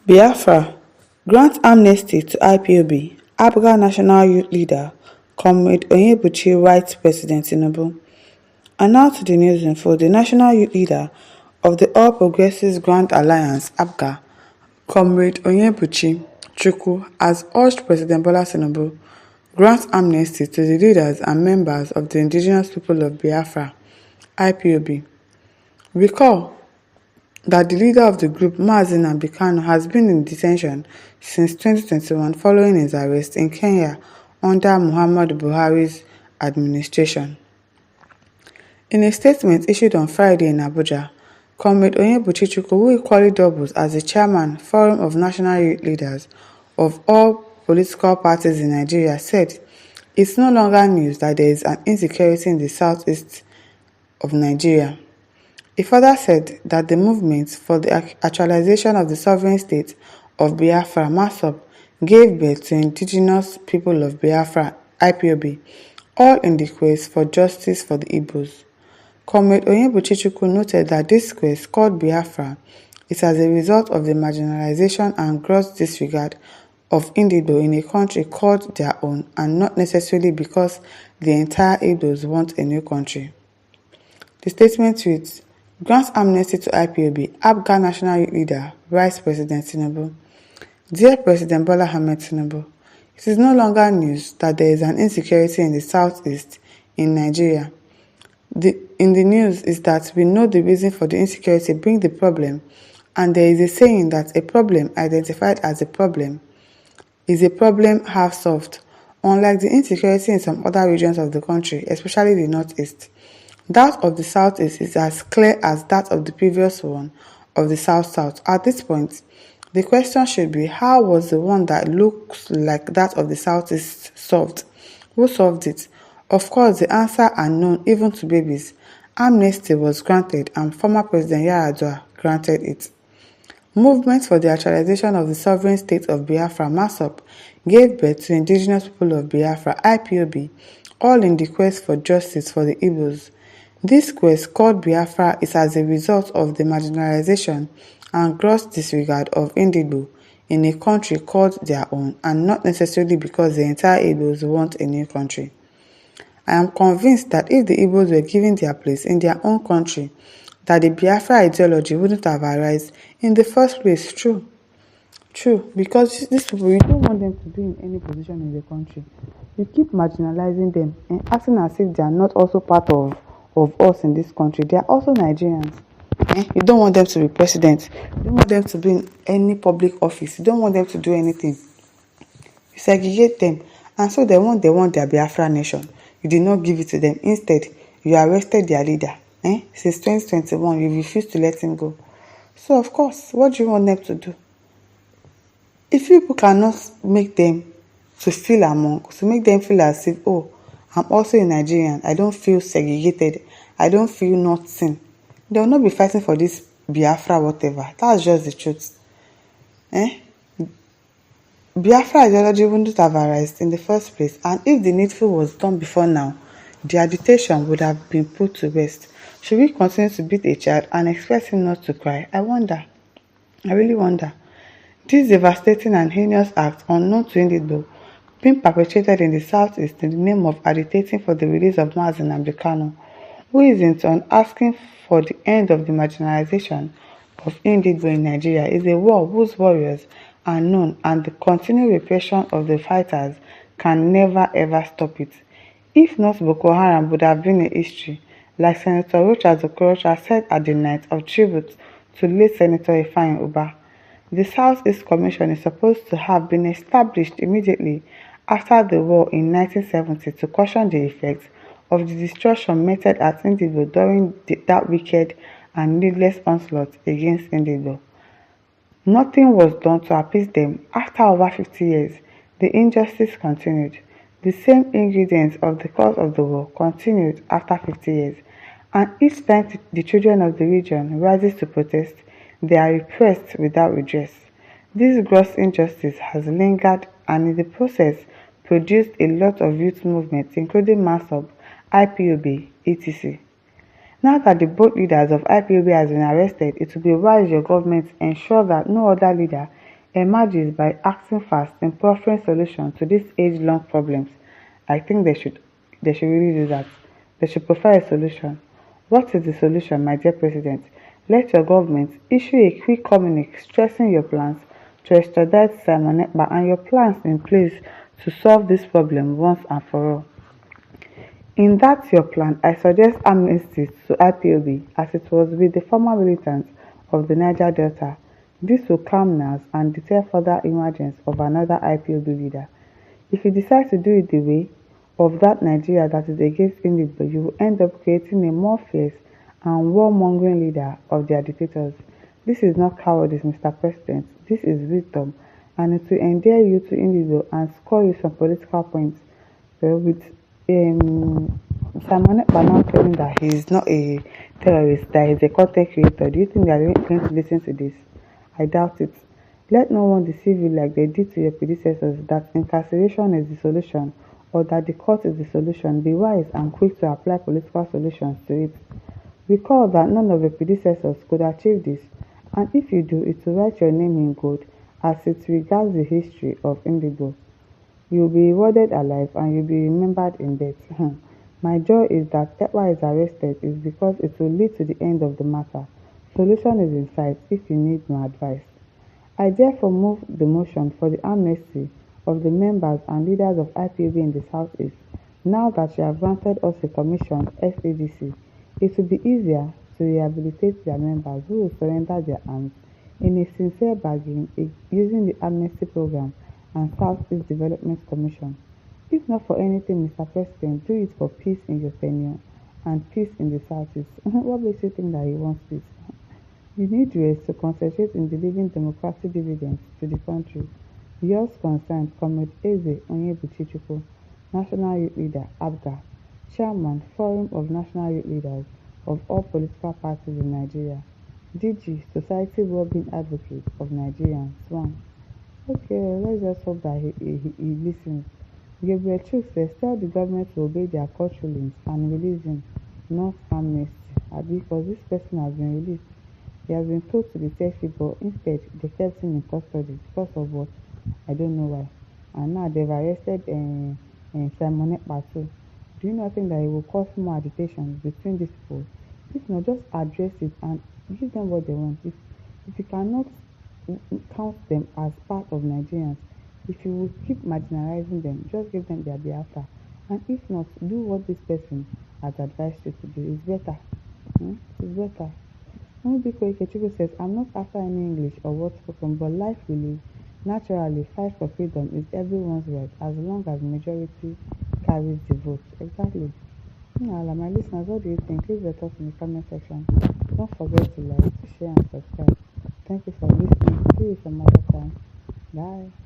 Biafra grant amnesty to Ipob, Abga National Youth Leader Comrade Onyebuchi writes President Tinubu. And now to the news info. The National Youth Leader of the All Progressives Grand Alliance, ABGA, Comrade Onyebuchi Chukwu, has urged President Bola Tinubu grant amnesty to the leaders and members of the indigenous people of Biafra, IPOB. Recall that the leader of the group, Mazi Nnamdi Kanu, has been in detention since 2021 following his arrest in Kenya under Muhammadu Buhari's administration. In a statement issued on Friday in Abuja, Comrade Onyebuchi Chukwu, who equally doubles as the chairman Forum of National Youth Leaders of all political parties in Nigeria, said it's no longer news that there is an insecurity in the southeast of Nigeria. He further said that the movement for the actualization of the sovereign state of Biafra, MASOB, gave birth to indigenous people of Biafra, IPOB, all in the quest for justice for the Igbos. Comrade Onyebuchi Chukwu noted that this quest, called Biafra, is as a result of the marginalization and gross disregard of Indigbo in a country called their own, and not necessarily because the entire Igbos want a new country. The statement reads, grants amnesty to IPOB, ABGA National Youth Leader, writes President Tinubu. Dear President Bola Ahmed Tinubu, it is no longer news that there is an insecurity in the southeast in Nigeria. In the news is that we know the reason for the insecurity being the problem, and there is a saying that a problem identified as a problem is a problem half solved, unlike the insecurity in some other regions of the country, especially the northeast. That of the southeast is as clear as that of the previous one of the south-south. At this point, the question should be, how was the one that looks like that of the southeast solved? Who solved it? Of course, the answer unknown even to babies. Amnesty was granted and former President Yar'Adua granted it. Movement for the actualization of the sovereign state of Biafra, MASOB, gave birth to indigenous people of Biafra, IPOB, all in the quest for justice for the Igbos. This quest, called Biafra, is as a result of the marginalization and gross disregard of Indigbo in a country called their own, and not necessarily because the entire Igbos want a new country. I am convinced that if the Igbos were given their place in their own country, that the Biafra ideology wouldn't have arisen in the first place. True, because these people, you don't want them to be in any position in the country. You keep marginalizing them and acting as if they are not also part of us in this country. They are also Nigerians. You don't want them to be president. You don't want them to be in any public office. You don't want them to do anything. You segregate them, and so they want their Biafra nation. You did not give it to them. Instead, you arrested their leader. Since 2021, you refused to let him go. So, of course, what do you want them to do? If people cannot make them to make them feel as if, oh, I'm also a Nigerian, I don't feel segregated, I don't feel nothing, they will not be fighting for this Biafra whatever. That's just the truth. Biafra ideology wouldn't have arisen in the first place, and if the needful was done before now, the agitation would have been put to rest. Should we continue to beat a child and expect him not to cry? I really wonder. This devastating and heinous act, unknown to Indigbo, being perpetrated in the southeast in the name of agitating for the release of Mazi Nnamdi Kanu, who is in turn asking for the end of the marginalization of Indigbo in Nigeria, is a war whose warriors are known, and the continued repression of the fighters can never ever stop it. If not, Boko Haram would have been a history, like Senator Rochas Okorocha said at the night of tribute to late Senator Ifeanyi Ubah. The Southeast Commission is supposed to have been established immediately after the war in 1970 to caution the effects of the destruction meted at Indigbo during that wicked and needless onslaught against Indigbo. Nothing was done to appease them. After over 50 years, the injustice continued. The same ingredients of the cause of the war continued after 50 years, and each time the children of the region rises to protest, they are repressed without redress. This gross injustice has lingered and in the process produced a lot of youth movements, including MASOB, IPOB, etc. Now that the both leaders of IPOB has been arrested, it will be wise your government ensure that no other leader emerges by acting fast in proffering solutions to these age-long problems. I think they should really do that. They should provide a solution. What is the solution, my dear President? Let your government issue a quick communique stressing your plans to extradite Simon Ekpa and your plans in place to solve this problem once and for all. In that your plan, I suggest amnesty to IPOB as it was with the former militants of the Niger Delta. This will calm nerves and deter further emergence of another IPOB leader. If you decide to do it the way of that Nigeria that is against Indigo, you will end up creating a more fierce and warmongering leader of their dictators. This is not cowardice, Mr. President. This is wisdom, and it will endear you to Indigo and score you some political points. With Simon Ekpa now claiming that he is not a terrorist, that he is a content creator, do you think they are going to listen to this? I doubt it. Let no one deceive you like they did to your predecessors that incarceration is the solution or that the court is the solution. Be wise and quick to apply political solutions to it. Recall that none of your predecessors could achieve this, and if you do, it will write your name in gold as it regards the history of Indigo. You'll be rewarded alive and you'll be remembered in death. My joy is that Ekpa is arrested is because it will lead to the end of the matter. Solution is in sight if you need my advice. I therefore move the motion for the amnesty of the members and leaders of IPOB in the Southeast. Now that you have granted us a commission, SADC, it will be easier to rehabilitate their members who will surrender their arms in a sincere bargain using the amnesty program and Southeast Development Commission. If not for anything, Mr. President, do it for peace in your tenure and peace in the Southeast. What makes you think that he wants peace? You need ways to concentrate in delivering democratic dividends to the country. Yours concerned, Comrade Eze Onyebuchichukwu, National Youth Leader, ABGA, Chairman, Forum of National Youth Leaders of all political parties in Nigeria, DG, Society Wellbeing Advocate of Nigerians, SWAN. Okay, let's just hope that he listens. Gabriel Chuk says, tell the government to obey their court rulings and release him, not amnesty. Because this person has been released. He has been told to be safety, but instead they kept him in custody because of what? I don't know why. And now they've arrested Simon Ekpa too. Do you not think that it will cause more agitation between these people? If not, just address it and give them what they want. If you cannot count them as part of Nigerians, if you will keep marginalizing them, just give them their Biafra. And if not, do what this person has advised you to do. It's better. It's better. Nobiko Ikechukwu says, I'm not after any English or word spoken, but life we live. Naturally, fight for freedom is everyone's right as long as majority carries the vote. Exactly. My listeners, what do you think? Leave your thoughts in the comment section. Don't forget to like, share, and subscribe. Thank you for listening. See you some other time. Bye.